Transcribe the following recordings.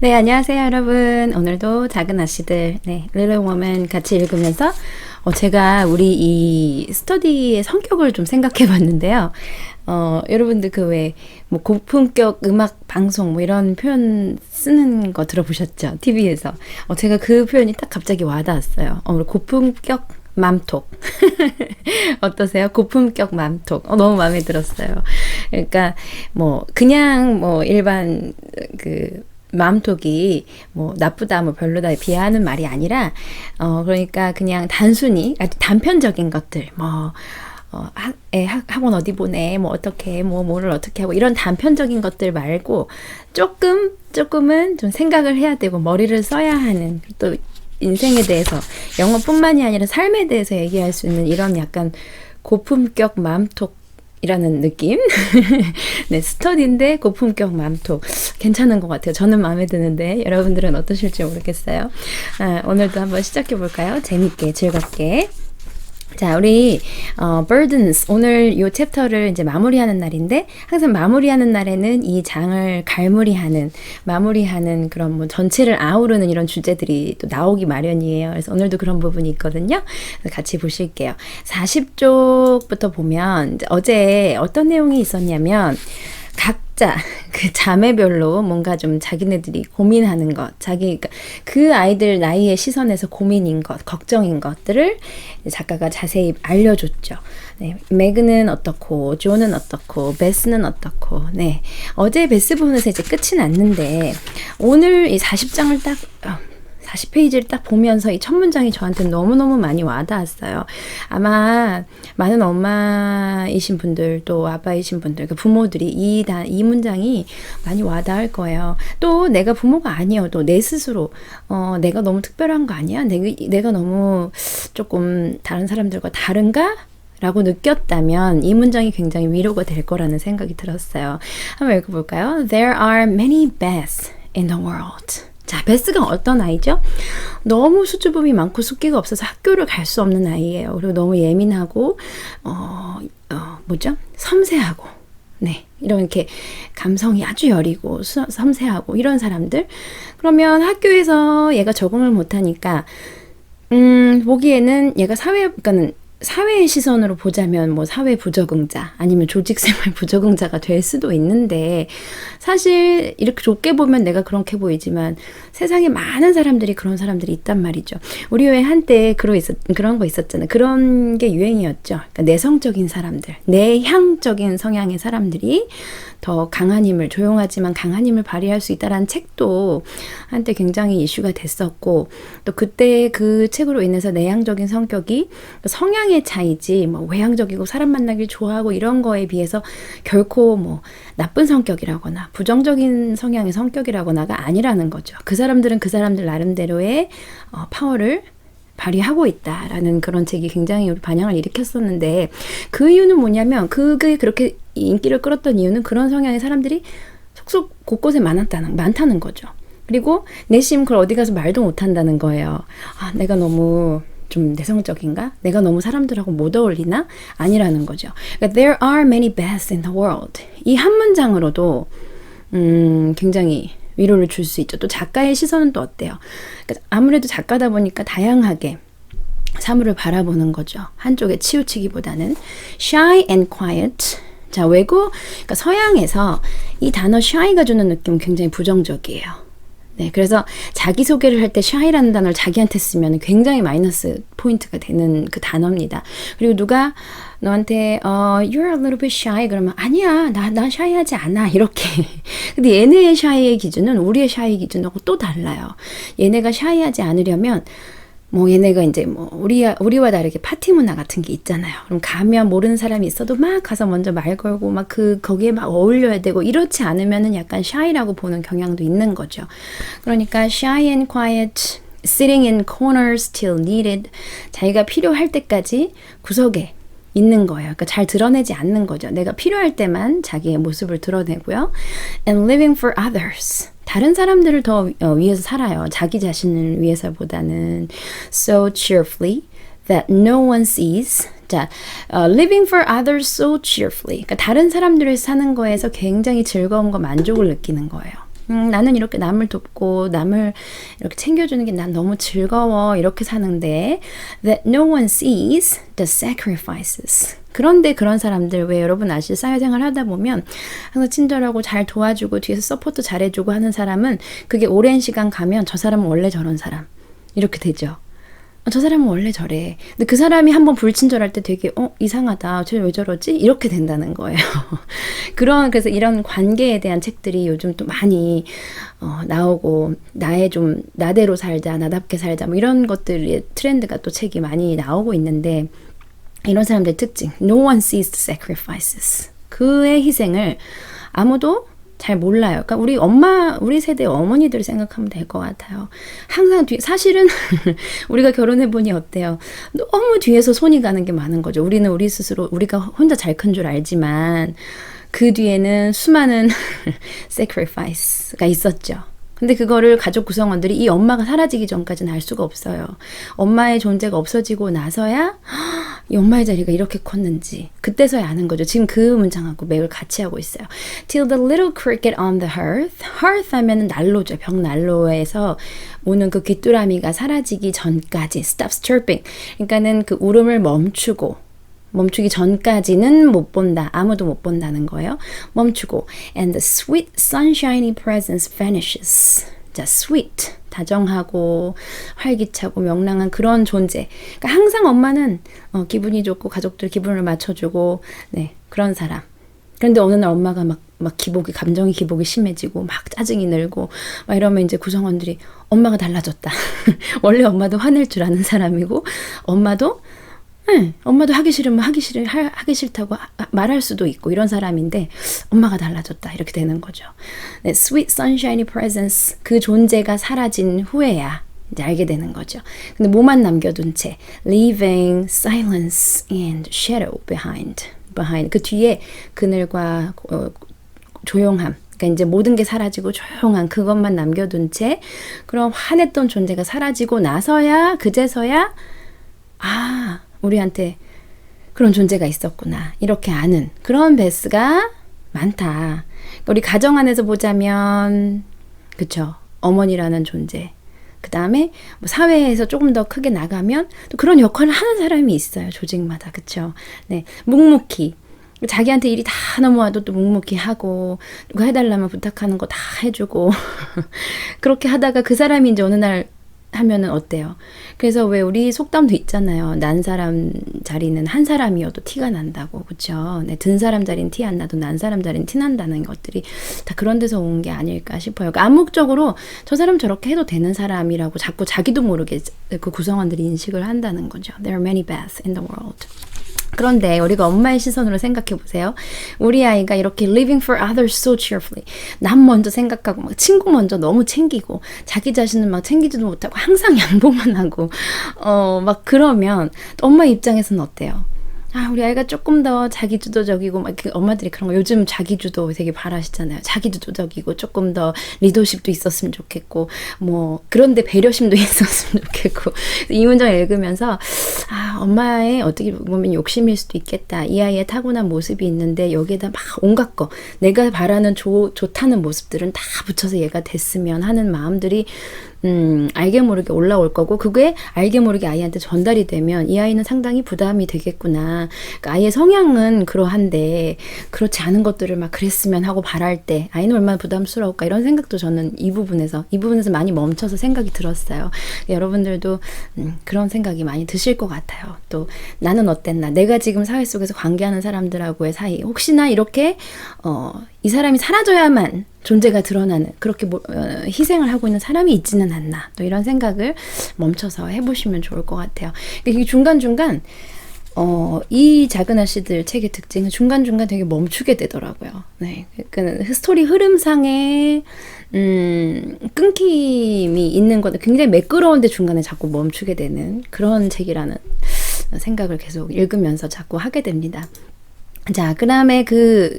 네, 안녕하세요, 여러분. 오늘도 작은 아씨들, Little Woman 같이 읽으면서 제가 우리 이 스터디의 성격을 좀 생각해 봤는데요. 여러분들 뭐 고품격 음악 방송 뭐 이런 표현 쓰는 거 들어보셨죠? TV에서. 제가 그 표현이 딱 갑자기 와닿았어요. 우리 고품격 맘톡. 어떠세요? 고품격 맘톡. 너무 마음에 들었어요. 그러니까, 그냥 일반 맘톡이 나쁘다, 별로다, 비하하는 말이 아니라, 그러니까 그냥 단순히, 아주 단편적인 것들, 학원 어디 보내, 어떻게, 뭐를 어떻게 하고, 이런 단편적인 것들 말고, 조금은 좀 생각을 해야 되고, 머리를 써야 하는, 또, 인생에 대해서 영어뿐만이 아니라 삶에 대해서 얘기할 수 있는 이런 약간 고품격 맘톡이라는 느낌. 네, 스터디인데 고품격 맘톡 괜찮은 것 같아요. 저는 마음에 드는데 여러분들은 어떠실지 모르겠어요. 오늘도 한번 시작해 볼까요? 재밌게 즐겁게. 자, 우리 burdens 오늘 요 챕터를 이제 마무리하는 날인데 항상 마무리하는 날에는 이 장을 마무리하는 그런 전체를 아우르는 이런 주제들이 또 나오기 마련이에요. 그래서 오늘도 그런 부분이 있거든요. 같이 보실게요. 40쪽부터 보면 이제 어제 어떤 내용이 있었냐면 각자 그 자매별로 뭔가 좀 자기네들이 고민하는 것, 그 아이들 나이의 시선에서 고민인 것, 걱정인 것들을 작가가 자세히 알려줬죠. 네, 매그는 어떻고, 조는 어떻고, 베스는 어떻고, 네. 어제 베스 부분에서 이제 끝이 났는데, 오늘 이 40페이지를 딱 보면서 이 첫 문장이 저한테 너무너무 많이 와닿았어요. 아마 많은 엄마이신 분들 또 아빠이신 분들, 그 부모들이 이 문장이 많이 와닿을 거예요. 또 내가 부모가 아니어도 내 스스로 내가 너무 특별한 거 아니야? 내가 너무 조금 다른 사람들과 다른가? 라고 느꼈다면 이 문장이 굉장히 위로가 될 거라는 생각이 들었어요. 한번 읽어볼까요? There are many Beths in the world. 자, 베스가 어떤 아이죠? 너무 수줍음이 많고 숫기가 없어서 학교를 갈 수 없는 아이예요. 그리고 너무 예민하고 섬세하고, 네, 이렇게 감성이 아주 여리고 섬세하고 이런 사람들. 그러면 학교에서 얘가 적응을 못하니까 보기에는 얘가 그러니까는 사회의 시선으로 보자면 사회 부적응자 아니면 조직생활 부적응자가 될 수도 있는데 사실 이렇게 좋게 보면 내가 그렇게 보이지만 세상에 많은 사람들이 그런 사람들이 있단 말이죠. 우리 왜 한때 그런 거 있었잖아요. 그런 게 유행이었죠. 그러니까 내성적인 사람들, 내향적인 성향의 사람들이 더 강한 힘을, 조용하지만 강한 힘을 발휘할 수 있다라는 책도 한때 굉장히 이슈가 됐었고, 또 그때 그 책으로 인해서 내향적인 성격이 성향의 차이지 외향적이고 사람 만나길 좋아하고 이런 거에 비해서 결코 나쁜 성격이라거나 부정적인 성향의 성격이라거나가 아니라는 거죠. 그 사람들은 그 사람들 나름대로의 파워를 발휘하고 있다라는 그런 책이 굉장히 반향을 일으켰었는데, 그 이유는 뭐냐면 그게 그렇게 인기를 끌었던 이유는 그런 성향의 사람들이 속속 곳곳에 많다는 거죠. 그리고 내심 그걸 어디 가서 말도 못한다는 거예요. 내가 너무 좀 내성적인가? 내가 너무 사람들하고 못 어울리나? 아니라는 거죠. 그러니까 there are many Beths in the world. 이 한 문장으로도 굉장히 위로를 줄 수 있죠. 또 작가의 시선은 또 어때요? 그러니까 아무래도 작가다 보니까 다양하게 사물을 바라보는 거죠. 한쪽에 치우치기보다는 shy and quiet. 자, 그러니까 서양에서 이 단어 shy가 주는 느낌은 굉장히 부정적이에요. 네, 그래서 자기소개를 할 때 shy라는 단어를 자기한테 쓰면 굉장히 마이너스 포인트가 되는 그 단어입니다. 그리고 누가 너한테 you're a little bit shy 그러면 아니야, 나 shy하지 않아, 이렇게. 근데 얘네의 shy의 기준은 우리의 shy 기준하고 또 달라요. 얘네가 shy하지 않으려면 얘네가 이제 우리와 다르게 파티 문화 같은 게 있잖아요. 그럼 가면 모르는 사람이 있어도 막 가서 먼저 말 걸고 거기에 막 어울려야 되고, 이렇지 않으면은 약간 shy라고 보는 경향도 있는 거죠. 그러니까 shy and quiet, sitting in corners till needed. 자기가 필요할 때까지 구석에 있는 거예요. 그러니까 잘 드러내지 않는 거죠. 내가 필요할 때만 자기의 모습을 드러내고요. And living for others. 다른 사람들을 더 위해서 살아요. 자기 자신을 위해서보다는. So cheerfully that no one sees. 자, living for others so cheerfully. 그러니까 다른 사람들을 사는 거에서 굉장히 즐거움과 만족을 느끼는 거예요. 나는 이렇게 남을 돕고 남을 이렇게 챙겨주는 게 난 너무 즐거워 이렇게 사는데 that no one sees the sacrifices. 그런데 그런 사람들 왜 여러분 아시죠? 사회생활 하다 보면 항상 친절하고 잘 도와주고 뒤에서 서포트 잘해주고 하는 사람은 그게 오랜 시간 가면 저 사람은 원래 저런 사람 이렇게 되죠. 저 사람은 원래 저래. 근데 그 사람이 한번 불친절할 때 되게 이상하다. 쟤 왜 저러지? 이렇게 된다는 거예요. 그래서 이런 관계에 대한 책들이 요즘 또 많이 나오고 나대로 살자, 나답게 살자 뭐 이런 것들의 트렌드가 또 책이 많이 나오고 있는데 이런 사람들의 특징. No one sees the sacrifices. 그의 희생을 아무도 잘 몰라요. 그러니까 우리 세대 어머니들 생각하면 될 것 같아요. 항상 사실은 우리가 결혼해보니 어때요? 너무 뒤에서 손이 가는 게 많은 거죠. 우리는 우리 스스로 우리가 혼자 잘 큰 줄 알지만 그 뒤에는 수많은 sacrifice가 있었죠. 근데 그거를 가족 구성원들이 이 엄마가 사라지기 전까지는 알 수가 없어요. 엄마의 존재가 없어지고 나서야 이 엄마의 자리가 이렇게 컸는지 그때서야 아는 거죠. 지금 그 문장하고 매일 같이 하고 있어요. Till the little cricket on the hearth. hearth 하면은 난로죠. 벽난로에서 오는 그 귀뚜라미가 사라지기 전까지 stops chirping. 그러니까는 그 울음을 멈추기 전까지는 못 본다. 아무도 못 본다는 거예요. 멈추고. And the sweet sunshiny presence vanishes. 자, sweet. 다정하고 활기차고 명랑한 그런 존재. 그러니까 항상 엄마는 기분이 좋고 가족들 기분을 맞춰주고 네, 그런 사람. 그런데 어느 날 엄마가 막 감정의 기복이 심해지고 막 짜증이 늘고 막 이러면 이제 구성원들이 엄마가 달라졌다. 원래 엄마도 화낼 줄 아는 사람이고 엄마도 하기 싫으면 하기 싫다고 말할 수도 있고 이런 사람인데 엄마가 달라졌다 이렇게 되는 거죠. 네, sweet sunshiny presence 그 존재가 사라진 후에야 이제 알게 되는 거죠. 근데 뭐만 남겨둔 채 leaving silence and shadow behind 그 뒤에 그늘과 조용함. 그러니까 이제 모든 게 사라지고 조용한 그것만 남겨둔 채 그럼 화냈던 존재가 사라지고 나서야 그제서야 우리한테 그런 존재가 있었구나. 이렇게 아는 그런 베스가 많다. 우리 가정 안에서 보자면 그쵸. 어머니라는 존재. 그 다음에 뭐 사회에서 조금 더 크게 나가면 또 그런 역할을 하는 사람이 있어요. 조직마다. 그쵸. 네. 묵묵히. 자기한테 일이 다 넘어와도 또 묵묵히 하고 누가 해달라면 부탁하는 거 다 해주고 그렇게 하다가 그 사람이 이제 어느 날 하면은 어때요? 그래서 왜 우리 속담도 있잖아요. 난 사람 자리는 한 사람이어도 티가 난다고. 그렇죠? 네, 든 사람 자리는 티 안 나도 난 사람 자리는 티 난다는 것들이 다 그런 데서 온 게 아닐까 싶어요. 그러니까 암묵적으로 저 사람 저렇게 해도 되는 사람이라고 자꾸 자기도 모르게 그 구성원들이 인식을 한다는 거죠. There are many Beths in the world. 그런데 우리가 엄마의 시선으로 생각해 보세요. 우리 아이가 이렇게 living for others so cheerfully. 남 먼저 생각하고 막 친구 먼저 너무 챙기고 자기 자신은 막 챙기지도 못하고 항상 양보만 하고 막 그러면 엄마 입장에서는 어때요? 우리 아이가 조금 더 자기주도적이고 막 엄마들이 그런 거 요즘 자기주도 되게 바라시잖아요. 자기주도적이고 조금 더 리더십도 있었으면 좋겠고 뭐 그런데 배려심도 있었으면 좋겠고 이 문장을 읽으면서 엄마의 어떻게 보면 욕심일 수도 있겠다. 이 아이의 타고난 모습이 있는데 여기에다 막 온갖 거 내가 바라는 좋다는 모습들은 다 붙여서 얘가 됐으면 하는 마음들이 알게 모르게 올라올 거고 그게 알게 모르게 아이한테 전달이 되면 이 아이는 상당히 부담이 되겠구나. 그러니까 아이의 성향은 그러한데 그렇지 않은 것들을 막 그랬으면 하고 바랄 때 아이는 얼마나 부담스러울까 이런 생각도 저는 이 부분에서 많이 멈춰서 생각이 들었어요. 여러분들도 그런 생각이 많이 드실 것 같아요. 또 나는 어땠나? 내가 지금 사회 속에서 관계하는 사람들하고의 사이 혹시나 이렇게 이 사람이 사라져야만 존재가 드러나는 그렇게 희생을 하고 있는 사람이 있지는 않나 또 이런 생각을 멈춰서 해보시면 좋을 것 같아요. 이게 중간중간 이 작은 아씨들 책의 특징은 중간중간 되게 멈추게 되더라고요. 네, 그러니까 스토리 흐름상에 끊김이 있는 건데 굉장히 매끄러운데 중간에 자꾸 멈추게 되는 그런 책이라는 생각을 계속 읽으면서 자꾸 하게 됩니다. 자, 그 다음에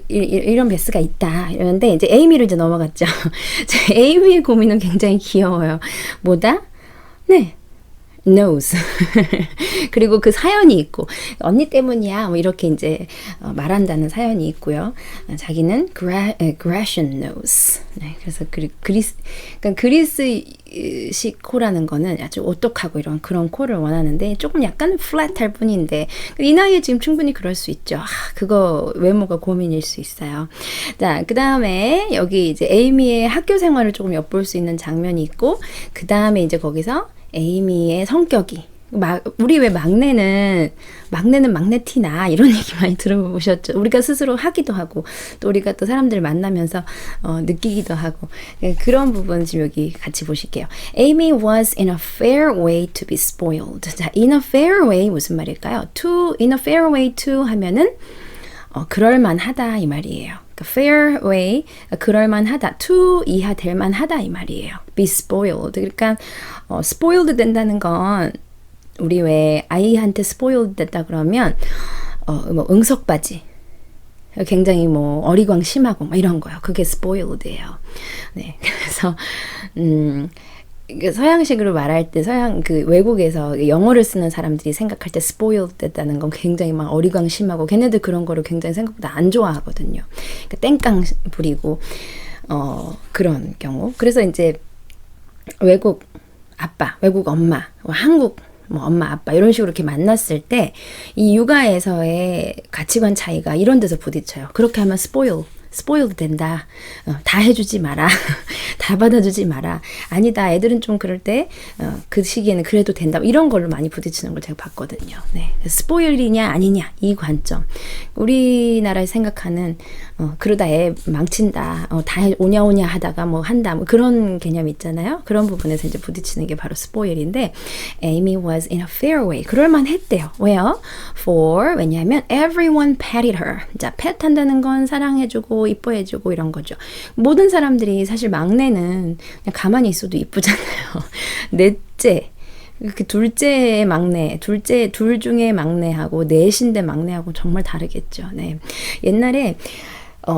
이런 베스가 있다. 이러는데, 이제 에이미로 이제 넘어갔죠. 에이미의 고민은 굉장히 귀여워요. 뭐다? 네. knows. 그리고 그 사연이 있고, 언니 때문이야. 뭐 이렇게 이제 말한다는 사연이 있고요. 자기는 Grecian knows. 네, 그래서 그러니까 그리스식 코라는 거는 아주 오똑하고 이런 그런 코를 원하는데 조금 약간 flat할 뿐인데 이 나이에 지금 충분히 그럴 수 있죠. 그거 외모가 고민일 수 있어요. 자, 그 다음에 여기 이제 에이미의 학교 생활을 조금 엿볼 수 있는 장면이 있고, 그 다음에 이제 거기서 에이미의 성격이 우리 왜 막내는 막내티나 이런 얘기 많이 들어보셨죠? 우리가 스스로 하기도 하고 또 우리가 또 사람들 만나면서 느끼기도 하고 그런 부분 지금 여기 같이 보실게요. Amy was in a fair way to be spoiled. 자, in a fair way 무슨 말일까요? in a fair way to 하면은 그럴만하다 이 말이에요. 그러니까 fair way, 그럴만하다, to 이하 될만하다 이 말이에요. be spoiled. 그러니까 spoiled 된다는 건 우리 왜 아이한테 spoiled 됐다 그러면 뭐 응석바지, 굉장히 뭐 어리광 심하고 막 이런 거요. 그게 spoiled예요. 네, 그래서 서양식으로 말할 때 그 외국에서 영어를 쓰는 사람들이 생각할 때 spoiled 됐다는 건 굉장히 막 어리광 심하고 걔네들 그런 거를 굉장히 생각보다 안 좋아하거든요. 그러니까 땡깡 부리고 그런 경우. 그래서 이제 외국 아빠, 외국 엄마, 한국 뭐 엄마, 아빠 이런 식으로 이렇게 만났을 때 이 육아에서의 가치관 차이가 이런 데서 부딪혀요. 그렇게 하면 spoiled 된다. 다 해주지 마라. 다 받아주지 마라. 아니다. 애들은 좀 그럴 때 그 시기에는 그래도 된다. 이런 걸로 많이 부딪히는 걸 제가 봤거든요. 네. 스포일이냐 아니냐 이 관점. 우리나라에 생각하는 그러다 애 망친다. 다 오냐오냐 하다가 뭐 한다. 뭐 그런 개념 있잖아요. 그런 부분에서 이제 부딪히는 게 바로 스포일인데 Amy was in a fair way. 그럴만 했대요. 왜요? 왜냐하면 everyone petted her. 자, pet 한다는 건 사랑해주고 이뻐해주고 이런 거죠. 모든 사람들이 사실 막내는 그냥 가만히 있어도 이쁘잖아요. 넷째, 둘째 막내, 둘 중에 막내하고 넷인데 막내하고 정말 다르겠죠. 네. 옛날에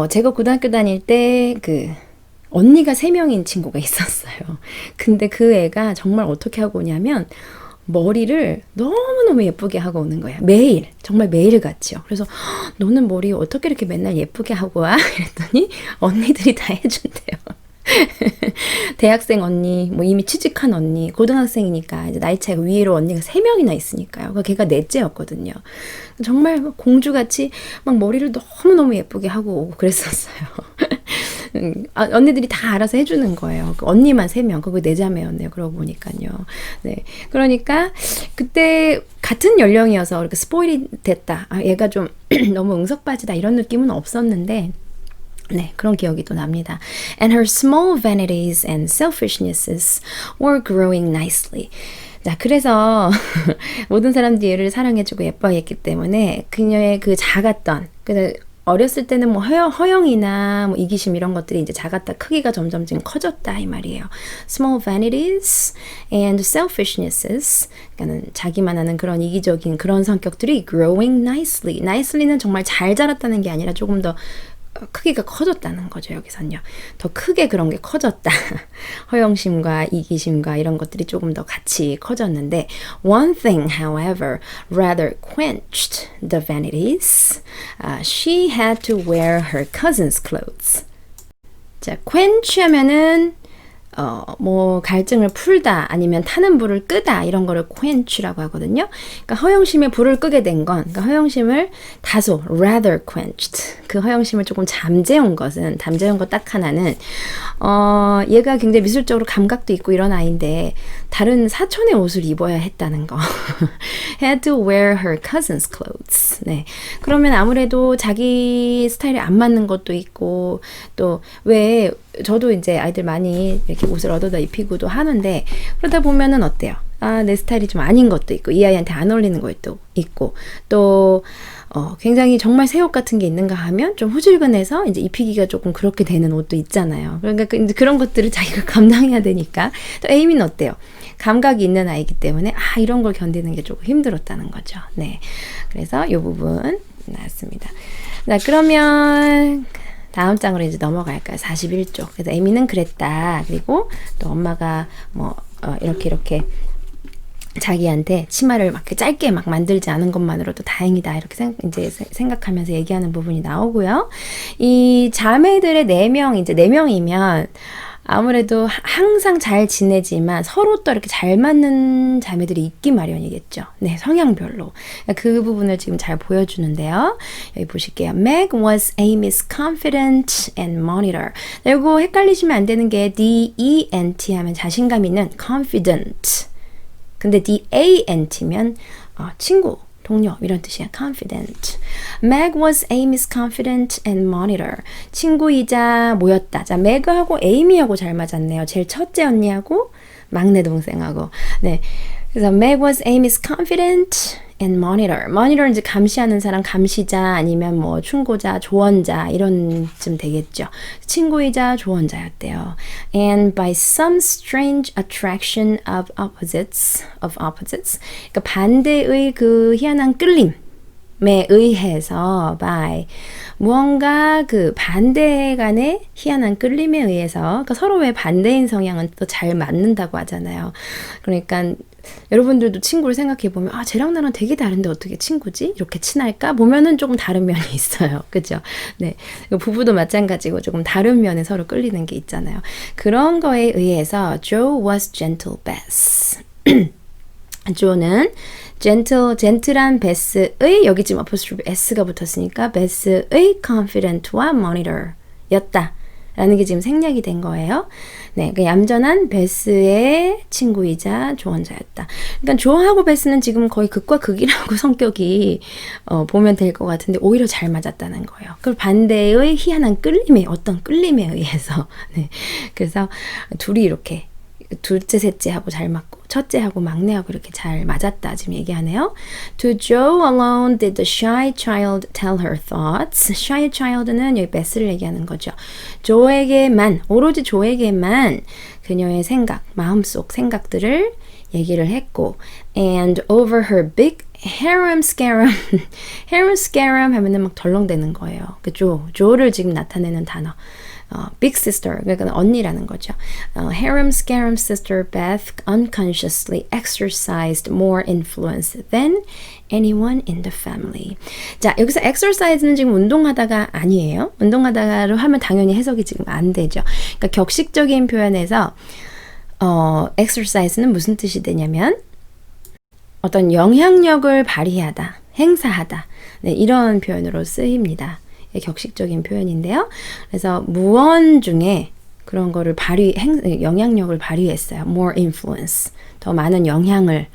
제가 고등학교 다닐 때 언니가 3명인 친구가 있었어요. 근데 그 애가 정말 어떻게 하고 오냐면 머리를 너무너무 예쁘게 하고 오는 거야. 매일. 정말 매일같이요. 그래서 너는 머리 어떻게 이렇게 맨날 예쁘게 하고 와? 이랬더니 언니들이 다 해준대요. 대학생 언니, 뭐 이미 취직한 언니, 고등학생이니까 이제 나이 차이가 위로 언니가 3명이나 있으니까요. 그러니까 걔가 넷째였거든요. 정말 공주같이 막 머리를 너무너무 예쁘게 하고 오고 그랬었어요. 언니들이 다 알아서 해주는 거예요. 언니만 3명, 그거 4자매였네요. 그러고 보니까요. 네. 그러니까 그때 같은 연령이어서 이렇게 스포일이 됐다. 얘가 좀 너무 응석바지다 이런 느낌은 없었는데 네, 그런 기억이 또 납니다. And her small vanities and selfishnesses were growing nicely. 자, 그래서 모든 사람들이 얘를 사랑해주고 예뻐했기 때문에 그녀의 그 작았던 어렸을 때는 뭐 허영이나 뭐 이기심 이런 것들이 이제 작았다 크기가 점점 지금 커졌다 이 말이에요. Small vanities and selfishnesses, 그러니까는 자기만 하는 그런 이기적인 그런 성격들이 growing nicely. nicely는 정말 잘 자랐다는 게 아니라 조금 더 크기가 커졌다는 거죠. 여기선요. 더 크게 그런 게 커졌다. 허영심과 이기심과 이런 것들이 조금 더 같이 커졌는데 One thing, however, rather quenched the vanities. She had to wear her cousin's clothes. 자, quench 하면은 뭐 갈증을 풀다 아니면 타는 불을 끄다 이런 거를 quench라고 하거든요. 그러니까 허영심에 불을 끄게 된 건, 그러니까 허영심을 다소 rather quenched, 그 허영심을 조금 잠재운 것 딱 하나는 얘가 굉장히 미술적으로 감각도 있고 이런 아이인데 다른 사촌의 옷을 입어야 했다는 거. Had to wear her cousin's clothes. 네. 그러면 아무래도 자기 스타일에 안 맞는 것도 있고 또 왜 저도 이제 아이들 많이 이렇게 옷을 얻어다 입히고도 하는데 그러다 보면은 어때요? 내 스타일이 좀 아닌 것도 있고 이 아이한테 안 어울리는 것도 있고 또 굉장히 정말 새 옷 같은 게 있는가 하면 좀 후줄근해서 이제 입히기가 조금 그렇게 되는 옷도 있잖아요. 그러니까 그런 것들을 자기가 감당해야 되니까 또 에이미는 어때요? 감각이 있는 아이기 때문에 이런 걸 견디는 게 조금 힘들었다는 거죠. 네, 그래서 이 부분 나왔습니다. 자, 그러면 다음 장으로 이제 넘어갈까요? 41쪽. 그래서 에이미는 그랬다. 그리고 또 엄마가 뭐 이렇게 자기한테 치마를 막 짧게 막 만들지 않은 것만으로도 다행이다 이렇게 이제 생각하면서 얘기하는 부분이 나오고요. 이 자매들의 4명 이제 4명이면 아무래도 항상 잘 지내지만 서로 또 이렇게 잘 맞는 자매들이 있기 마련이겠죠. 네, 성향별로. 그 부분을 지금 잘 보여주는데요. 여기 보실게요. Meg was Amy's confident and monitor. 그리고 헷갈리시면 안 되는 게 D-E-N-T 하면 자신감 있는 confident. 근데 D-A-N-T면 친구, 동료 이런 뜻이야. confident. Meg was Amy's confident and monitor. 친구이자 뭐였다. 자, meg하고 Amy하고 잘 맞았네요. 제일 첫째 언니하고 막내 동생하고. 네. 그래서 Meg was Amy's confident and monitor. monitor 이제 감시하는 사람, 감시자 아니면 뭐 충고자, 조언자 이런 쯤 되겠죠. 친구이자 조언자였대요. And by some strange attraction of opposites, 그러니까 반대의 그 희한한 끌림에 의해서 by 무언가 그 반대 간의 희한한 끌림에 의해서 그러니까 서로 왜 반대인 성향은 또 잘 맞는다고 하잖아요. 그러니까 여러분들도 친구를 생각해 보면 쟤랑 나랑 되게 다른데 어떻게 친구지? 이렇게 친할까? 보면은 조금 다른 면이 있어요. 그죠? 네. 부부도 마찬가지고 조금 다른 면에 서로 끌리는 게 있잖아요. 그런 거에 의해서 Joe was gentle Bess. 조는 젠틀한 베스의 여기 지금 apostrophe s가 붙었으니까 베스의 confident와 monitor였다. 라는 게 지금 생략이 된 거예요. 네, 그러니까 얌전한 베스의 친구이자 조언자였다. 그러니까 조하고 베스는 지금 거의 극과 극이라고 성격이 보면 될 것 같은데 오히려 잘 맞았다는 거예요. 그리고 반대의 희한한 끌림에 어떤 끌림에 의해서 네, 그래서 둘이 이렇게 둘째, 셋째하고 잘 맞고 첫째하고 막내하고 이렇게 잘 맞았다 지금 얘기하네요. To Joe alone did the shy child tell her thoughts. Shy child는 여기 베스를 얘기하는 거죠. 조에게만, 오로지 조에게만 그녀의 생각, 마음속 생각들을 얘기를 했고 and over her big harem scarum harem scarum 하면은 막 덜렁대는 거예요. 그 조를 지금 나타내는 단어. big sister, 그러니까 언니라는 거죠. Harem scarum sister Beth unconsciously exercised more influence than anyone in the family. 자, 여기서 exercise는 지금 운동하다가 아니에요. 운동하다가로 하면 당연히 해석이 지금 안 되죠. 그러니까 격식적인 표현에서 exercise는 무슨 뜻이 되냐면 어떤 영향력을 발휘하다, 행사하다. 네, 이런 표현으로 쓰입니다. 격식적인 표현인데요. 그래서 무언 중에 그런 거를 영향력을 발휘했어요. More influence. 더 많은 영향을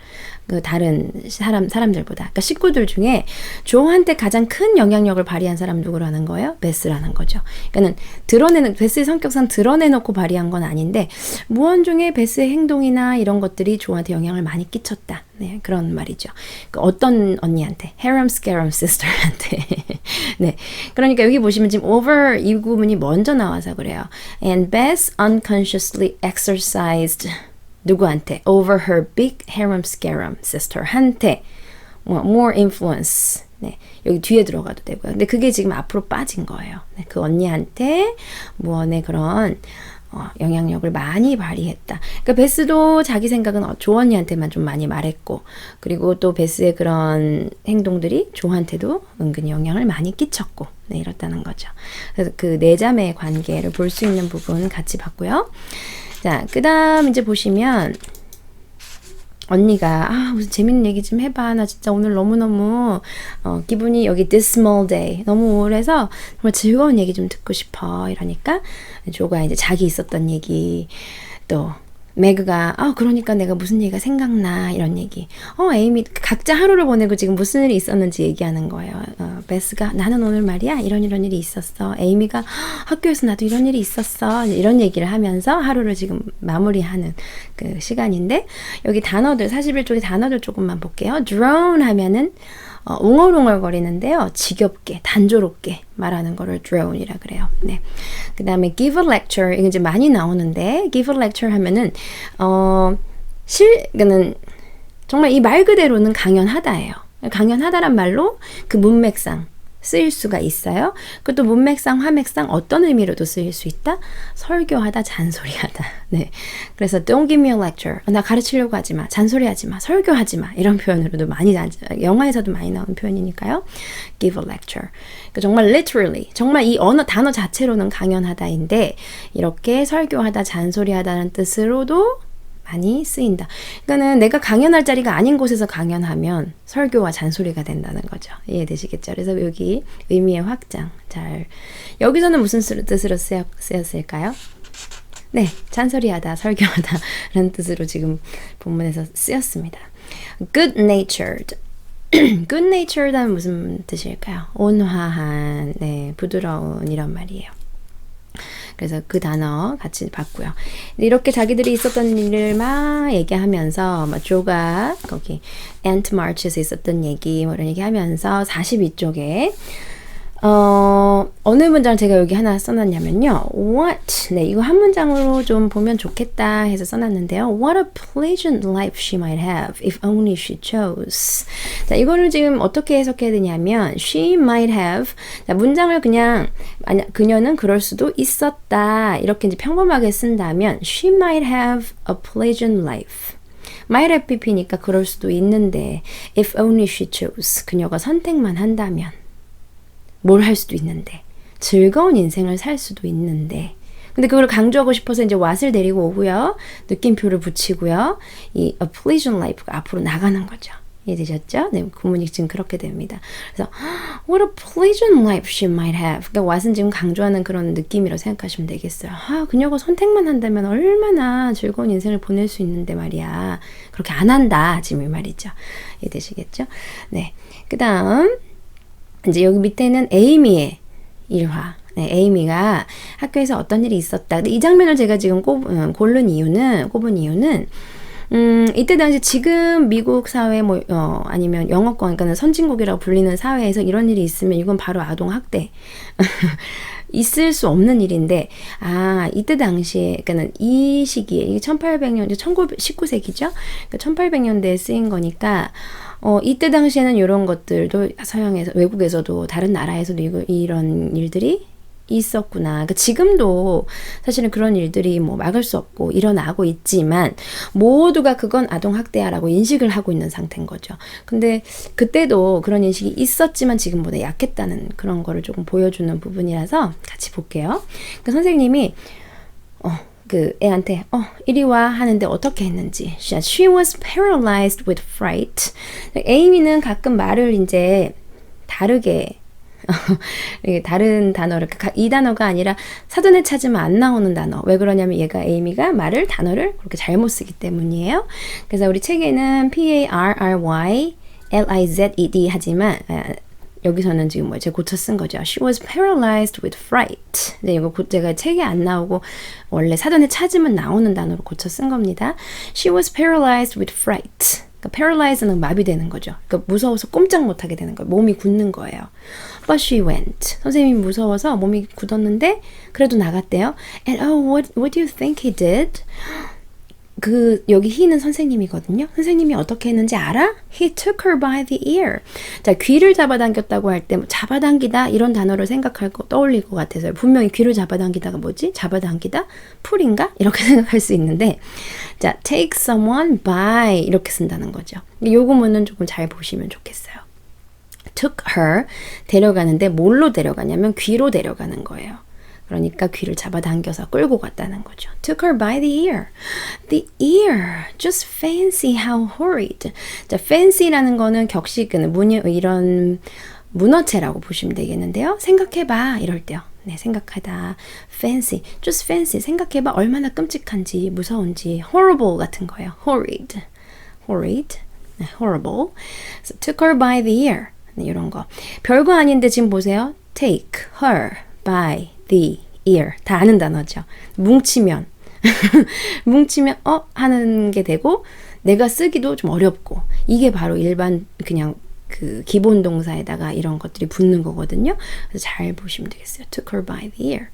그 다른 사람들보다. 그러니까 식구들 중에 조한테 가장 큰 영향력을 발휘한 사람 누구라는 거예요? 베스라는 거죠. 그러니까는 베스의 성격상 드러내놓고 발휘한 건 아닌데 무언 중에 베스의 행동이나 이런 것들이 조한테 영향을 많이 끼쳤다. 네, 그런 말이죠. 어떤 언니한테? Harem scarum sister한테. 네. 그러니까 여기 보시면 지금 over 이 구문이 먼저 나와서 그래요. And Bess unconsciously exercised 누구한테? Over her big harem scarum sister한테 more influence. 네, 여기 뒤에 들어가도 되고요. 근데 그게 지금 앞으로 빠진 거예요. 네, 그 언니한테 무언의 그런 영향력을 많이 발휘했다. 그러니까 베스도 자기 생각은 조 언니한테만 좀 많이 말했고 그리고 또 베스의 그런 행동들이 조한테도 은근히 영향을 많이 끼쳤고 네, 이렇다는 거죠. 그래서 그 네 자매의 관계를 볼 수 있는 부분 같이 봤고요. 자, 그 다음 이제 보시면 언니가 무슨 재밌는 얘기 좀 해봐. 나 진짜 오늘 너무너무 기분이 여기 dismal day 너무 우울해서 정말 즐거운 얘기 좀 듣고 싶어. 이러니까 조가 이제 자기 있었던 얘기 또 매그가 그러니까 내가 무슨 얘기가 생각나 이런 얘기. 에이미 각자 하루를 보내고 지금 무슨 일이 있었는지 얘기하는 거예요. 베스가 나는 오늘 말이야 이런 일이 있었어. 에이미가 학교에서 나도 이런 일이 있었어. 이런 얘기를 하면서 하루를 지금 마무리하는 그 시간인데 여기 단어들 41쪽에 단어들 조금만 볼게요. drone 하면은 웅얼웅얼거리는데요. 지겹게, 단조롭게 말하는 거를 drone이라 그래요. 네. 그 다음에 give a lecture, 이게 이제 많이 나오는데, give a lecture 하면은, 그는 정말 이 말 그대로는 강연하다예요. 강연하다란 말로 그 문맥상 쓰일 수가 있어요. 그것도 문맥상, 화맥상 어떤 의미로도 쓰일 수 있다? 설교하다, 잔소리하다. 네. 그래서 don't give me a lecture. 나 가르치려고 하지 마. 잔소리하지 마. 설교하지 마. 이런 표현으로도 많이 영화에서도 많이 나오는 표현이니까요. give a lecture. 그러니까 정말 literally 정말 이 단어 자체로는 강연하다인데 이렇게 설교하다, 잔소리하다는 뜻으로도 많이 쓰인다. 그러니까는 내가 강연할 자리가 아닌 곳에서 강연하면 설교와 잔소리가 된다는 거죠. 이해되시겠죠? 그래서 여기 의미의 확장 잘 여기서는 무슨 뜻으로 쓰였을까요? 네, 잔소리하다, 설교하다 라는 뜻으로 지금 본문에서 쓰였습니다. good-natured. good-natured은 무슨 뜻일까요? 온화한, 네, 부드러운 이런 말이에요. 그래서 그 단어 같이 봤고요. 이렇게 자기들이 있었던 일을 막 얘기하면서 조가 거기 앤트 마치에서 있었던 얘기 뭐 이런 얘기하면서 42쪽에 어느 문장을 제가 여기 하나 써놨냐면요. What? 네, 이거 한 문장으로 좀 보면 좋겠다 해서 써놨는데요. What a pleasant life she might have if only she chose. 자, 이거를 지금 어떻게 해석해야 되냐면 she might have. 자, 문장을 그냥 그녀는 그럴 수도 있었다. 이렇게 이제 평범하게 쓴다면 she might have a pleasant life. might have pp니까 그럴 수도 있는데 if only she chose. 그녀가 선택만 한다면 뭘 할 수도 있는데 즐거운 인생을 살 수도 있는데 근데 그걸 강조하고 싶어서 이제 what을 데리고 오고요. 느낌표를 붙이고요. 이 a pleasant life가 앞으로 나가는 거죠. 이해되셨죠? 네, 구문이 지금 그렇게 됩니다. 그래서 what a pleasant life she might have. 그러니까 what은 지금 강조하는 그런 느낌이라고 생각하시면 되겠어요. 그녀가 선택만 한다면 얼마나 즐거운 인생을 보낼 수 있는데 말이야. 그렇게 안 한다. 지금 이 말이죠. 이해되시겠죠? 네, 그 다음 이제 여기 밑에는 에이미의 일화. 네, 에이미가 학교에서 어떤 일이 있었다. 이 장면을 제가 지금 꼽은 이유는 이때 당시 지금 미국 사회 아니면 영어권, 그러니까 선진국이라고 불리는 사회에서 이런 일이 있으면 이건 바로 아동학대. 있을 수 없는 일인데, 이때 당시에, 그러니까 이 시기에, 이게 1800년, 19세기죠? 그러니까 1800년대에 쓰인 거니까, 이때 당시에는 이런 것들도 서양에서, 외국에서도, 다른 나라에서도 이런 일들이 있었구나. 그러니까 지금도 사실은 그런 일들이 막을 수 없고 일어나고 있지만 모두가 그건 아동학대야라고 인식을 하고 있는 상태인 거죠. 근데 그때도 그런 인식이 있었지만 지금보다 약했다는 그런 거를 조금 보여주는 부분이라서 같이 볼게요. 그러니까 선생님이 그 애한테 이리 와 하는데 어떻게 했는지. She was paralyzed with fright. 에이미는 가끔 말을 이제 다르게 다른 단어를 이 단어가 아니라 사전에 찾으면 안 나오는 단어. 왜 그러냐면 얘가 에이미가 단어를 그렇게 잘못 쓰기 때문이에요. 그래서 우리 책에는 P-A-R-R-Y-L-I-Z-E-D 하지만 여기서는 지금 제가 고쳐 쓴 거죠. She was paralyzed with fright. 네, 이거 제가 책에 안 나오고 원래 사전에 찾으면 나오는 단어로 고쳐 쓴 겁니다. She was paralyzed with fright. 그러니까 paralyze는 마비되는 거죠. 그러니까 무서워서 꼼짝 못하게 되는 거예요. 몸이 굳는 거예요. But she went. 선생님이 무서워서 몸이 굳었는데 그래도 나갔대요. And what do you think he did? 여기 he는 선생님이거든요. 선생님이 어떻게 했는지 알아? He took her by the ear. 자, 귀를 잡아당겼다고 할 때 잡아당기다 이런 단어를 떠올릴 것 같아서요. 분명히 귀를 잡아당기다가 뭐지? 잡아당기다? 풀인가? 이렇게 생각할 수 있는데 자, take someone by 이렇게 쓴다는 거죠. 이 구문은 조금 잘 보시면 좋겠어요. took her 데려가는데 뭘로 데려가냐면 귀로 데려가는 거예요. 그러니까 귀를 잡아당겨서 끌고 갔다는 거죠. Took her by the ear. The ear. Just fancy how horrid. 자, fancy라는 거는 이런 문어체라고 보시면 되겠는데요. 생각해봐. 이럴 때요. 네, 생각하다. Fancy. Just fancy. 생각해봐. 얼마나 끔찍한지, 무서운지. Horrible 같은 거예요. Horrid. Horrid. 네, horrible. So, took her by the ear. 네, 이런 거. 별거 아닌데 지금 보세요. Take her by the ear. 다 아는 단어죠. 뭉치면 하는 게 되고 내가 쓰기도 좀 어렵고 이게 바로 일반 그냥 그 기본 동사에다가 이런 것들이 붙는 거거든요. 그래서 잘 보시면 되겠어요. Took her by the ear.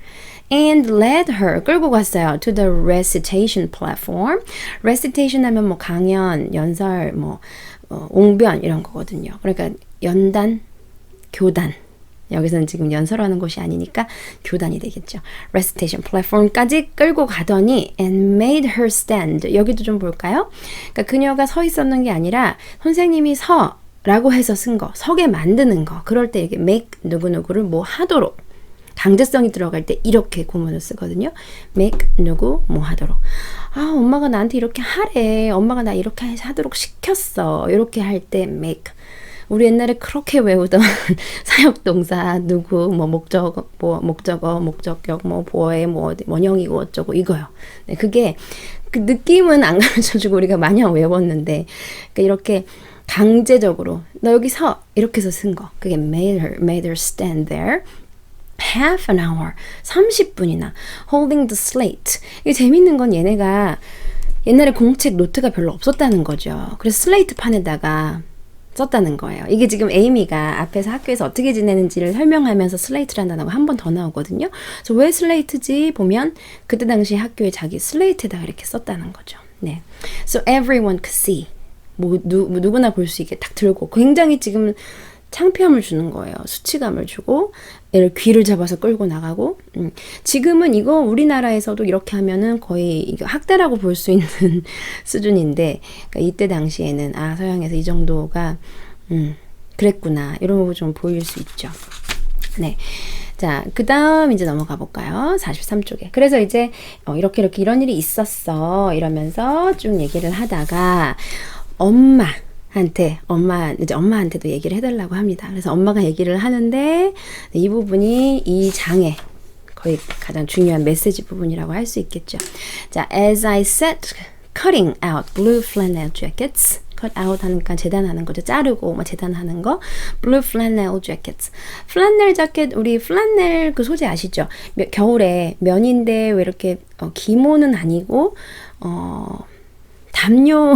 And led her, 끌고 갔어요. To the recitation platform. Recitation 하면 강연, 연설, 옹변 이런 거거든요. 그러니까 연단, 교단 여기서는 지금 연설하는 곳이 아니니까 교단이 되겠죠. recitation platform까지 끌고 가더니 and made her stand. 여기도 좀 볼까요? 그러니까 그녀가 서 있었는 게 아니라 선생님이 서라고 해서 쓴 거, 서게 만드는 거. 그럴 때 이렇게 make 누구누구를 뭐 하도록. 강제성이 들어갈 때 이렇게 구문을 쓰거든요. make 누구 뭐 하도록. 아, 엄마가 나한테 이렇게 하래. 엄마가 나 이렇게 하도록 시켰어. 이렇게 할 때 make. 우리 옛날에 그렇게 외우던 사역동사 누구 뭐 목적어 목적격 뭐 보어에 뭐 원형이고 어쩌고 이거요. 네, 그게 그 느낌은 안 가르쳐주고 우리가 마냥 외웠는데 그러니까 이렇게 강제적으로 너 여기 서 이렇게 해서 쓴 거. 그게 made her stand there. half an hour, 30분이나 holding the slate. 이게 재밌는 건 얘네가 옛날에 공책 노트가 별로 없었다는 거죠. 그래서 슬레이트 판에다가 썼다는 거예요. 이게 지금 에이미가 앞에서 학교에서 어떻게 지내는지를 설명하면서 슬레이트라는 단어가 한 번 더 나오거든요. 그래서 왜 슬레이트지 보면 그때 당시 학교에 자기 슬레이트에다가 이렇게 썼다는 거죠. 네. So everyone could see. 누구나 볼 수 있게 딱 들고 굉장히 지금 창피함을 주는 거예요. 수치감을 주고 얘를 귀를 잡아서 끌고 나가고 지금은 이거 우리나라에서도 이렇게 하면은 거의 이거 학대라고 볼 수 있는 수준인데 그러니까 이때 당시에는 아 서양에서 이 정도가 그랬구나 이런 거 좀 보일 수 있죠. 네. 자, 그 다음 이제 넘어가 볼까요? 43쪽에. 그래서 이제 이렇게 이런 일이 있었어 이러면서 쭉 얘기를 하다가 엄마한테도 얘기를 해달라고 합니다. 그래서 엄마가 얘기를 하는데 이 부분이 이 장의 거의 가장 중요한 메시지 부분이라고 할 수 있겠죠. 자, as I sat cutting out blue flannel jackets. cut out 하니까 재단하는 거죠. 자르고 뭐 재단하는 거. blue flannel jackets. 플란넬 자켓 우리 플란넬 그 소재 아시죠? 겨울에 면인데 왜 이렇게 기모는 아니고 담요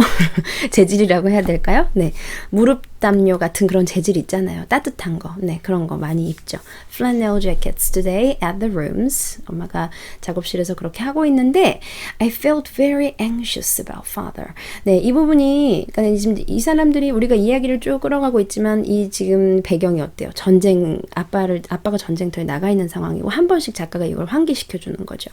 재질이라고 해야 될까요? 네. 무릎 담요 같은 그런 재질 있잖아요. 따뜻한 거. 네, 그런 거 많이 입죠. Flannel jackets today at the rooms. 엄마가 작업실에서 그렇게 하고 있는데 I felt very anxious about father. 네, 이 부분이 그러니까 지금 이 사람들이 우리가 이야기를 쭉 끌어가고 있지만 이 지금 배경이 어때요? 아빠가 전쟁터에 나가 있는 상황이고 한 번씩 작가가 이걸 환기시켜 주는 거죠.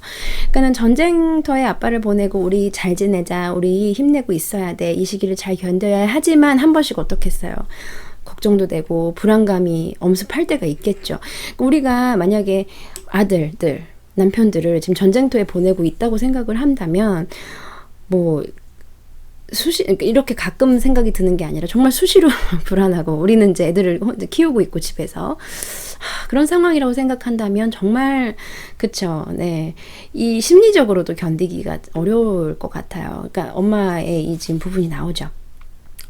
그러니까는 전쟁터에 아빠를 보내고 우리 잘 지내자. 우리 힘내고 있어야 돼. 이 시기를 잘 견뎌야 하지만 한 번씩 어떻겠어요? 걱정도 되고 불안감이 엄습할 때가 있겠죠. 우리가 만약에 아들들, 남편들을 지금 전쟁터에 보내고 있다고 생각을 한다면 뭐 이렇게 가끔 생각이 드는 게 아니라 정말 수시로 불안하고 우리는 이제 애들을 키우고 있고 집에서 그런 상황이라고 생각한다면 정말 그쵸. 네. 이 심리적으로도 견디기가 어려울 것 같아요. 그러니까 엄마의 이 지금 부분이 나오죠.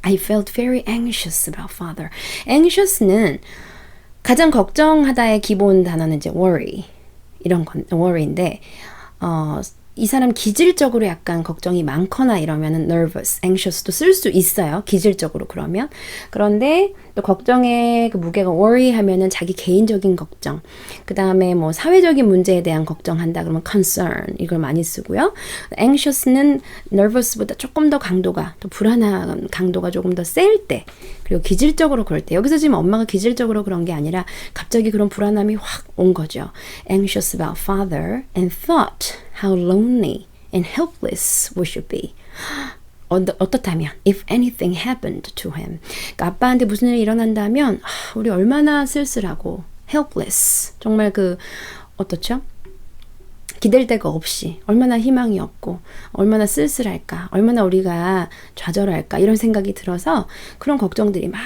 I felt very anxious about father. anxious는 가장 걱정하다의 기본 단어는 이제 worry. 이런 건 worry인데 이 사람 기질적으로 약간 걱정이 많거나 이러면은 nervous, anxious도 쓸 수 있어요. 기질적으로 그러면. 그런데 또 걱정의 그 무게가 worry 하면은 자기 개인적인 걱정. 그 다음에 뭐 사회적인 문제에 대한 걱정한다 그러면 concern 이걸 많이 쓰고요. anxious는 nervous보다 조금 더 강도가 또 불안한 강도가 조금 더 셀 때. 그리고 기질적으로 그럴 때. 여기서 지금 엄마가 기질적으로 그런 게 아니라 갑자기 그런 불안함이 확 온 거죠. Anxious about father and thought how lonely and helpless we should be. 어떻다면 if anything happened to him. 그러니까 아빠한테 무슨 일이 일어난다면 우리 얼마나 쓸쓸하고 helpless. 정말 어떻죠? 기댈 데가 없이 얼마나 희망이 없고 얼마나 쓸쓸할까 얼마나 우리가 좌절할까 이런 생각이 들어서 그런 걱정들이 막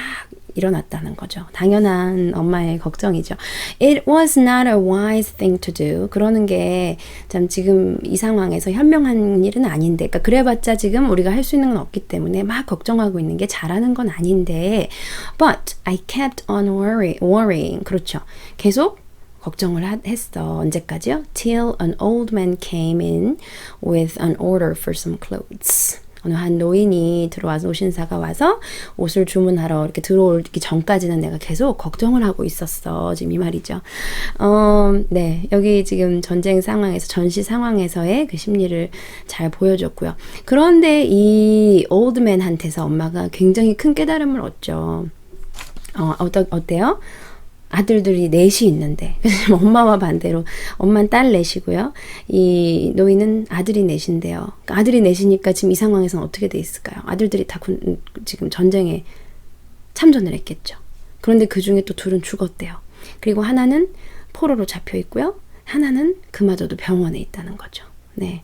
일어났다는 거죠. 당연한 엄마의 걱정이죠. It was not a wise thing to do. 그러는 게 참 지금 이 상황에서 현명한 일은 아닌데 그러니까 그래봤자 지금 우리가 할 수 있는 건 없기 때문에 막 걱정하고 있는 게 잘하는 건 아닌데 But I kept on worrying. 그렇죠. 계속 걱정을 했어. 언제까지요? Till an old man came in with an order for some clothes. 어느 한 노인이 들어와서 노신사가 와서 옷을 주문하러 이렇게 들어오기 전까지는 내가 계속 걱정을 하고 있었어. 지금 이 말이죠. 네. 여기 지금 전쟁 상황에서, 전시 상황에서의 그 심리를 잘 보여줬고요. 그런데 이 올드맨한테서 엄마가 굉장히 큰 깨달음을 얻죠. 어때요? 아들들이 넷이 있는데 그래서 엄마와 반대로 엄마는 딸 넷이고요. 이 노인은 아들이 넷인데요. 그러니까 아들이 넷이니까 지금 이 상황에서는 어떻게 돼 있을까요? 아들들이 다 지금 전쟁에 참전을 했겠죠. 그런데 그 중에 또 둘은 죽었대요. 그리고 하나는 포로로 잡혀 있고요. 하나는 그마저도 병원에 있다는 거죠. 네.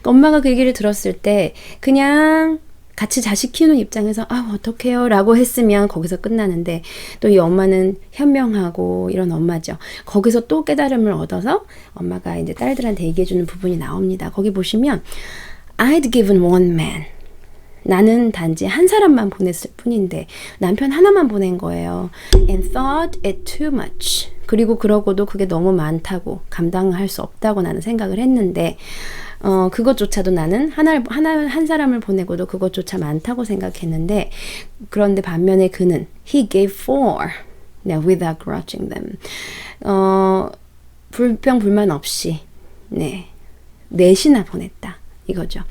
그러니까 엄마가 그 얘기를 들었을 때 그냥 같이 자식 키우는 입장에서 어떡해요 라고 했으면 거기서 끝나는데 또 이 엄마는 현명하고 이런 엄마죠. 거기서 또 깨달음을 얻어서 엄마가 이제 딸들한테 얘기해주는 부분이 나옵니다. 거기 보시면 I'd given one man. 나는 단지 한 사람만 보냈을 뿐인데 남편 하나만 보낸 거예요. And thought it too much. 그리고 그러고도 그게 너무 많다고 감당할 수 없다고 나는 생각을 했는데 그것조차도 나는 한 사람을 보내고도 그것조차 많다고 생각했는데 그런데 반면에 그는 he gave four without grudging them. 불평 불만 없이 넷이나 보냈다. 이거죠.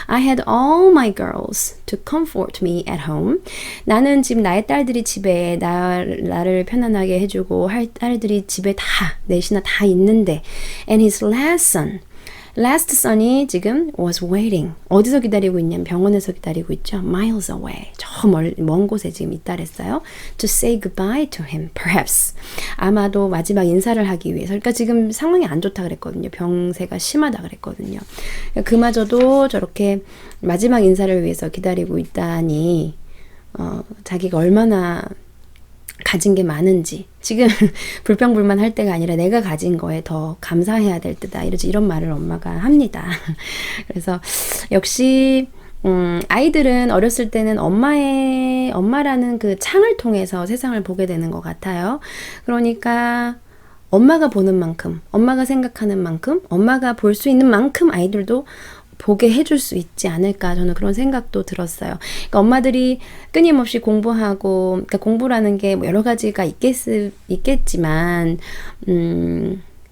I had all my girls to comfort me at home. 나는 지금 나의 딸들이 집에 나를 편안하게 해주고 할 딸들이 집에 넷이나 다 있는데 and his last son이 지금 was waiting. 어디서 기다리고 있냐면 병원에서 기다리고 있죠. Miles away. 저 먼 곳에 지금 있다 그랬어요. To say goodbye to him, perhaps. 아마도 마지막 인사를 하기 위해서. 그러니까 지금 상황이 안 좋다 그랬거든요. 병세가 심하다 그랬거든요. 그마저도 저렇게 마지막 인사를 위해서 기다리고 있다니 자기가 얼마나 가진 게 많은지 지금 불평불만 할 때가 아니라 내가 가진 거에 더 감사해야 될 때다 이런 말을 엄마가 합니다. 그래서 역시 아이들은 어렸을 때는 엄마라는 그 창을 통해서 세상을 보게 되는 것 같아요. 그러니까 엄마가 보는 만큼, 엄마가 생각하는 만큼, 엄마가 볼 수 있는 만큼 아이들도 보게 해줄 수 있지 않을까 저는 그런 생각도 들었어요. 그러니까 엄마들이 끊임없이 공부하고 그러니까 공부라는 게 뭐 여러 가지가 있겠지만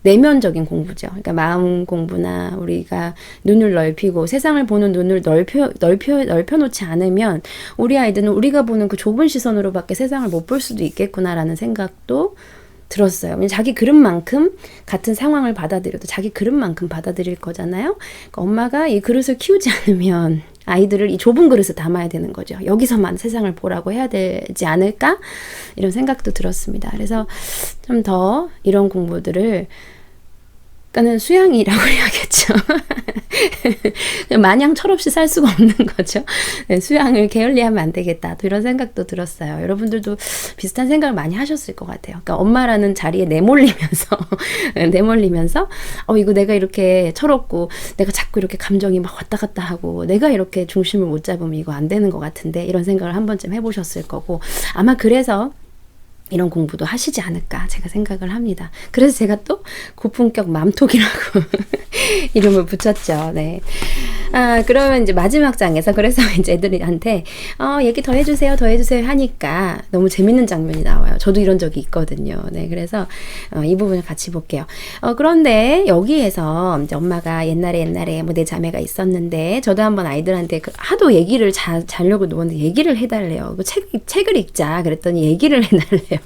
내면적인 공부죠. 그러니까 마음 공부나 우리가 눈을 넓히고 세상을 보는 눈을 넓혀놓지 않으면 우리 아이들은 우리가 보는 그 좁은 시선으로밖에 세상을 못 볼 수도 있겠구나라는 생각도 들었어요. 자기 그릇만큼 같은 상황을 받아들여도 자기 그릇만큼 받아들일 거잖아요. 그러니까 엄마가 이 그릇을 키우지 않으면 아이들을 이 좁은 그릇에 담아야 되는 거죠. 여기서만 세상을 보라고 해야 되지 않을까? 이런 생각도 들었습니다. 그래서 좀 더 이런 공부들을 그러니까는 수양이라고 해야겠죠. 마냥 철없이 살 수가 없는 거죠. 수양을 게을리하면 안 되겠다. 또 이런 생각도 들었어요. 여러분들도 비슷한 생각을 많이 하셨을 것 같아요. 그러니까 엄마라는 자리에 내몰리면서 이거 내가 이렇게 철없고 내가 자꾸 이렇게 감정이 막 왔다 갔다 하고 내가 이렇게 중심을 못 잡으면 이거 안 되는 것 같은데 이런 생각을 한 번쯤 해보셨을 거고 아마 그래서 이런 공부도 하시지 않을까 제가 생각을 합니다. 그래서 제가 또 고품격 맘톡이라고 이름을 붙였죠. 네. 그러면 이제 마지막 장에서 그래서 이제 애들한테 얘기 더 해주세요 하니까 너무 재밌는 장면이 나와요. 저도 이런 적이 있거든요. 네. 그래서 이 부분을 같이 볼게요. 그런데 여기에서 이제 엄마가 옛날에 뭐 내 자매가 있었는데 저도 한번 아이들한테 하도 얘기를 자려고 누웠는데 얘기를 해달래요. 책을 읽자 그랬더니 얘기를 해달래요.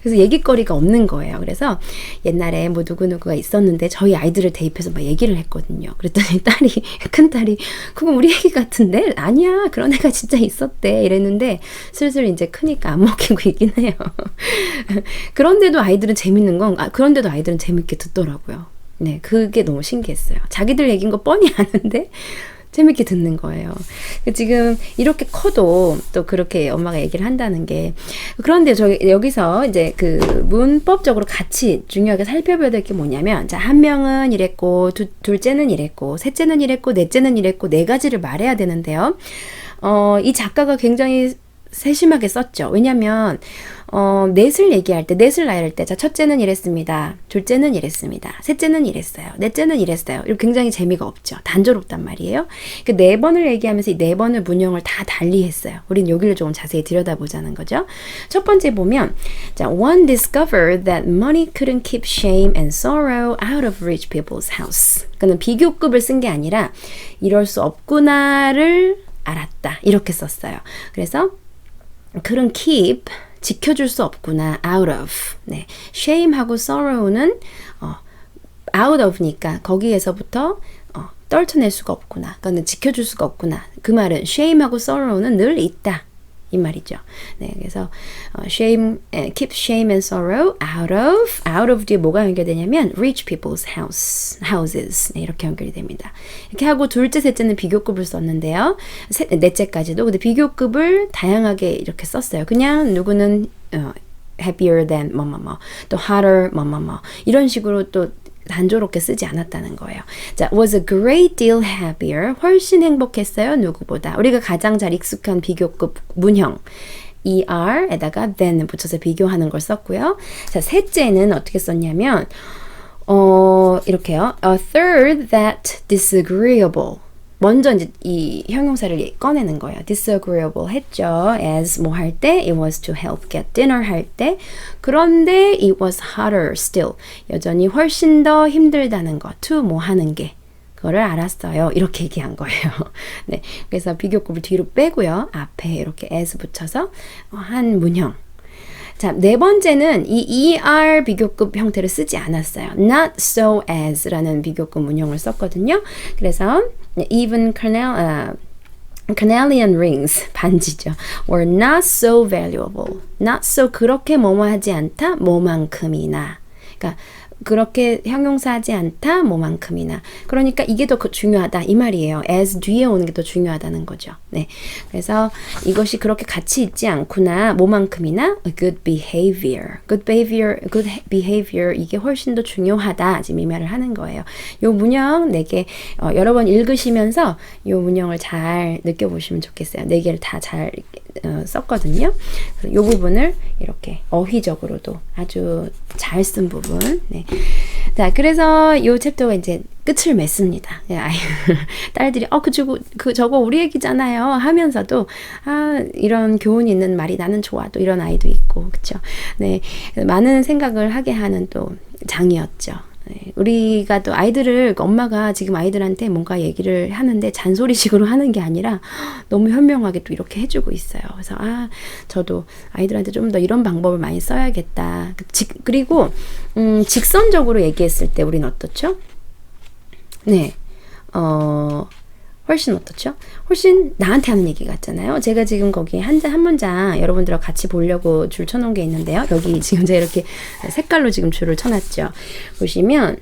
그래서 얘기거리가 없는 거예요. 그래서 옛날에 뭐 누구누구가 있었는데 저희 아이들을 대입해서 막 얘기를 했거든요. 그랬더니 큰딸이 그거 우리 얘기 같은데? 아니야 그런 애가 진짜 있었대 이랬는데 슬슬 이제 크니까 안 먹히고 있긴 해요. 그런데도 아이들은 재밌게 듣더라고요. 네, 그게 너무 신기했어요. 자기들 얘기인 거 뻔히 아는데 재밌게 듣는 거예요. 지금 이렇게 커도 또 그렇게 엄마가 얘기를 한다는 게 그런데 여기서 이제 그 문법적으로 같이 중요하게 살펴봐야 될 게 뭐냐면 자, 한 명은 이랬고 둘째는 이랬고 셋째는 이랬고 넷째는 이랬고 네 가지를 말해야 되는데요. 이 작가가 굉장히 세심하게 썼죠. 왜냐면 넷을 나열할 때 자, 첫째는 이랬습니다. 둘째는 이랬습니다. 셋째는 이랬어요. 넷째는 이랬어요. 이렇게 굉장히 재미가 없죠. 단조롭단 말이에요. 그 네 번을 얘기하면서 이 네 번을 문형을 다 달리 했어요. 우린 여기를 조금 자세히 들여다보자는 거죠. 첫 번째 보면 자, one discovered that money couldn't keep shame and sorrow out of rich people's house. 그는 비교급을 쓴 게 아니라 이럴 수 없구나를 알았다. 이렇게 썼어요. 그래서 couldn't keep 지켜줄 수 없구나. out of. 네. shame하고 sorrow는 out of니까 거기에서부터 떨쳐낼 수가 없구나. 그거는 지켜줄 수가 없구나. 그 말은 shame하고 sorrow는 늘 있다. 이 말이죠. 네, 그래서 shame, keep shame and sorrow out of 뒤에 뭐가 연결되냐면 rich people's houses. 네, 이렇게 연결이 됩니다. 이렇게 하고 둘째, 셋째는 비교급을 썼는데요. 넷째까지도 근데 비교급을 다양하게 이렇게 썼어요. 그냥 누구는 happier than 또 hotter 이런 식으로 또 단조롭게 쓰지 않았다는 거예요. 자, was a great deal happier. 훨씬 행복했어요. 누구보다. 우리가 가장 잘 익숙한 비교급 문형. er에다가 than을 붙여서 비교하는 걸 썼고요. 자, 셋째는 어떻게 썼냐면 이렇게요. A third that disagreeable. 먼저 이제 이 형용사를 꺼내는 거예요. disagreeable 했죠. as 뭐 할 때, it was to help get dinner 할 때. 그런데 it was harder still. 여전히 훨씬 더 힘들다는 거. to 뭐 하는 게. 그거를 알았어요. 이렇게 얘기한 거예요. 네. 그래서 비교급을 뒤로 빼고요. 앞에 이렇게 as 붙여서 한 문형. 자, 네 번째는 이 er 비교급 형태를 쓰지 않았어요. not so as 라는 비교급 문형을 썼거든요. 그래서 even carnelian rings, 반지죠. were not so valuable. not so 그렇게 뭐뭐하지 않다, 뭐만큼이나. 그러니까 그렇게 형용사하지 않다, 뭐만큼이나. 그러니까 이게 더 중요하다 이 말이에요. as 뒤에 오는 게 더 중요하다는 거죠. 네, 그래서 이것이 그렇게 가치 있지 않구나, 뭐만큼이나 good behavior 이게 훨씬 더 중요하다 지금 이 말을 하는 거예요. 요 문형 4개 여러 번 읽으시면서 요 문형을 잘 느껴보시면 좋겠어요. 4개를 다 잘 썼거든요. 그래서 요 부분을 이렇게 어휘적으로도 아주 잘 쓴 부분. 네. 자, 그래서 요 챕터가 이제 끝을 맺습니다. 딸들이 저거 우리 얘기잖아요 하면서도 이런 교훈 있는 말이 나는 좋아 또 이런 아이도 있고 그렇죠. 네, 많은 생각을 하게 하는 또 장이었죠. 네, 우리가 또 엄마가 지금 아이들한테 뭔가 얘기를 하는데 잔소리식으로 하는 게 아니라 너무 현명하게 또 이렇게 해주고 있어요. 그래서 저도 아이들한테 좀 더 이런 방법을 많이 써야겠다. 그리고 직선적으로 얘기했을 때 우리는 어떻죠? 네, 훨씬 어떻죠? 훨씬 나한테 하는 얘기 같잖아요. 제가 지금 거기 한 문장 여러분들과 같이 보려고 줄 쳐놓은 게 있는데요. 여기 지금 제가 이렇게 색깔로 지금 줄을 쳐놨죠. 보시면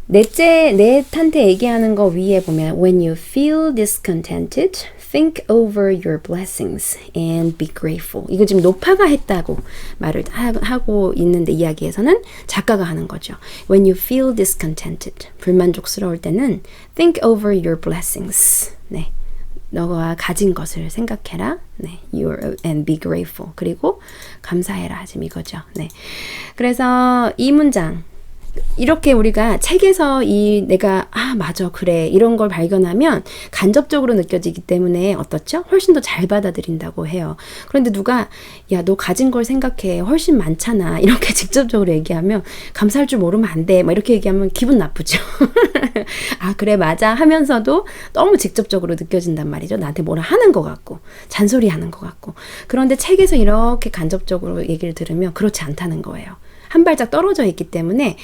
넷한테 얘기하는 거 위에 보면 When you feel discontented, think over your blessings and be grateful. 이거 지금 노파가 했다고 말을 하고 있는데 이야기에서는 작가가 하는 거죠. When you feel discontented, 불만족스러울 때는 think over your blessings. 네, 너가 가진 것을 생각해라. 네, and be grateful. 그리고 감사해라. 지금 이거죠. 네, 그래서 이 문장 이렇게 우리가 책에서 내가 맞아 그래 이런 걸 발견하면 간접적으로 느껴지기 때문에 어떻죠? 훨씬 더 잘 받아들인다고 해요. 그런데 누가 야, 너 가진 걸 생각해 훨씬 많잖아 이렇게 직접적으로 얘기하면 감사할 줄 모르면 안 돼 막 이렇게 얘기하면 기분 나쁘죠. 그래 맞아 하면서도 너무 직접적으로 느껴진단 말이죠. 나한테 뭐라 하는 것 같고 잔소리하는 것 같고. 그런데 책에서 이렇게 간접적으로 얘기를 들으면 그렇지 않다는 거예요. 한 발짝 떨어져 있기 때문에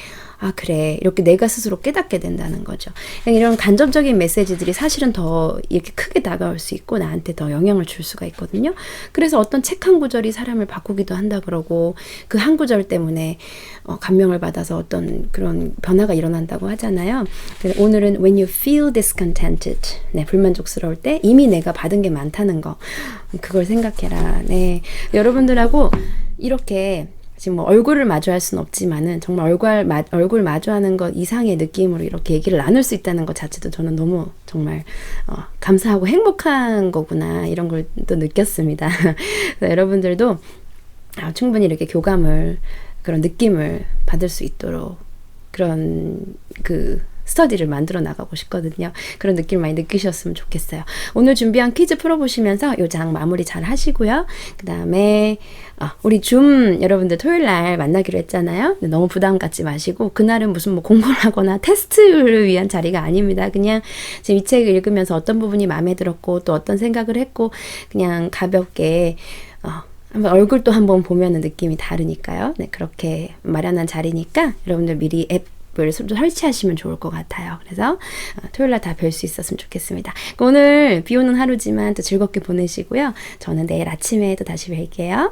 그래 이렇게 내가 스스로 깨닫게 된다는 거죠. 이런 간접적인 메시지들이 사실은 더 이렇게 크게 다가올 수 있고 나한테 더 영향을 줄 수가 있거든요. 그래서 어떤 책 한 구절이 사람을 바꾸기도 한다 그러고 그 한 구절 때문에 감명을 받아서 어떤 그런 변화가 일어난다고 하잖아요. 오늘은 when you feel discontented, 네, 불만족스러울 때 이미 내가 받은 게 많다는 거 그걸 생각해라. 네, 여러분들하고 이렇게 지금 뭐 얼굴을 마주할 수는 없지만은 정말 얼굴 마주하는 것 이상의 느낌으로 이렇게 얘기를 나눌 수 있다는 것 자체도 저는 너무 정말 감사하고 행복한 거구나 이런 걸 또 느꼈습니다. 여러분들도 충분히 이렇게 교감을 그런 느낌을 받을 수 있도록 그런 스터디를 만들어 나가고 싶거든요. 그런 느낌을 많이 느끼셨으면 좋겠어요. 오늘 준비한 퀴즈 풀어보시면서 요 장 마무리 잘 하시고요. 그 다음에 우리 줌 여러분들 토요일 날 만나기로 했잖아요. 너무 부담 갖지 마시고 그날은 무슨 뭐 공부를 하거나 테스트를 위한 자리가 아닙니다. 그냥 지금 이 책을 읽으면서 어떤 부분이 마음에 들었고 또 어떤 생각을 했고 그냥 가볍게 한번 얼굴도 한번 보면 느낌이 다르니까요. 네, 그렇게 마련한 자리니까 여러분들 미리 앱을 설치하시면 좋을 것 같아요. 그래서 토요일날 다 뵐 수 있었으면 좋겠습니다. 오늘 비 오는 하루지만 또 즐겁게 보내시고요. 저는 내일 아침에 또 다시 뵐게요.